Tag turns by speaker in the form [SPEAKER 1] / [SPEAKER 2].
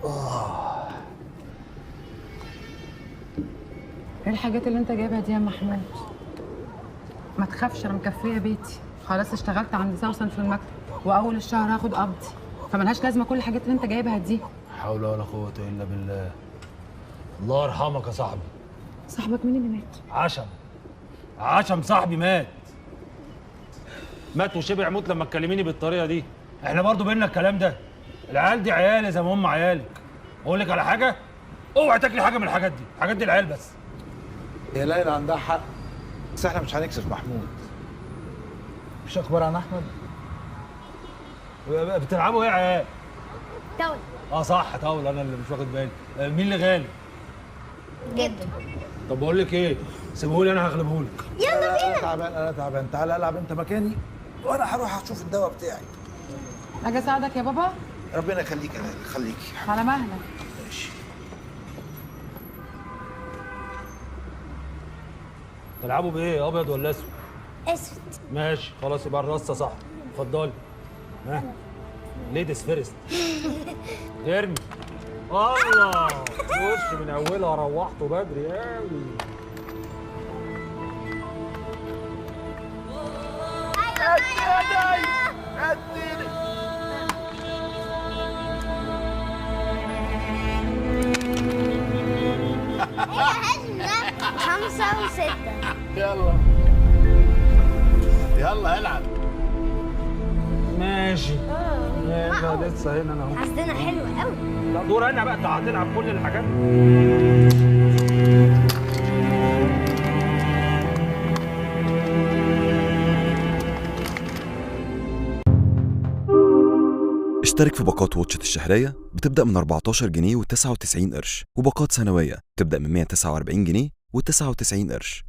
[SPEAKER 1] ايه الحاجات اللي انت جايبها دي يا محمود؟ ما تخافش، انا مكفيه بيتي خلاص. اشتغلت عند سوسن في المكتب واول الشهر هاخد قبضي، فملهاش لازمه كل الحاجات اللي انت جايبها دي.
[SPEAKER 2] حول ولا قوة الا بالله. الله يرحمك يا صاحبي.
[SPEAKER 1] صاحبك مين اللي مات؟
[SPEAKER 2] عشم صاحبي مات وشبع يموت لما تكلميني بالطريقه دي. احنا برضو بينا الكلام ده. العيال دي عيالي زي ما هم عيالك. اقول لك على حاجه، اوعي تاكلي حاجه من الحاجات دي. الحاجات دي العيال بس.
[SPEAKER 3] هي ليلى عندها حق، بس احنا مش هنكسف محمود. مش اخبار عن احمد؟
[SPEAKER 2] بتلعبوا ايه يا عيال؟
[SPEAKER 4] طاولة.
[SPEAKER 2] صح، طاوله. انا اللي مش واخد بالي. مين اللي غالي؟
[SPEAKER 4] جدا.
[SPEAKER 2] طب بقول لك ايه، سيبهولي انا هغلبهولك.
[SPEAKER 4] يلا بينا.
[SPEAKER 3] انا تعبان، تعالى العب انت مكاني وانا هروح اشوف الدواء بتاعي.
[SPEAKER 1] اجي اساعدك يا بابا؟
[SPEAKER 3] ربنا يخليك يا ليلى، خليكي.
[SPEAKER 1] على مهلك.
[SPEAKER 3] ماشي.
[SPEAKER 2] تلعبوا بايه، ابيض ولا اسود؟
[SPEAKER 4] اسود.
[SPEAKER 2] ماشي خلاص، يبقى الرصه صح. اتفضلي. ها، ليديز فيرست. ارمي. الله، خش من اولها. روحته بدري قوي.
[SPEAKER 4] هي 5 و6.
[SPEAKER 3] يلا العب.
[SPEAKER 2] ماشي. يلا لسه هنا انا اهو.
[SPEAKER 4] حظنا حلو قوي.
[SPEAKER 2] لا دور انا بقى. انت هتلعب كل الحاجات.
[SPEAKER 5] اشترك في باقات واتشت الشهرية بتبدأ من 14 جنيه و99 قرش، وباقات سنوية بتبدأ من 149 جنيه و99 قرش.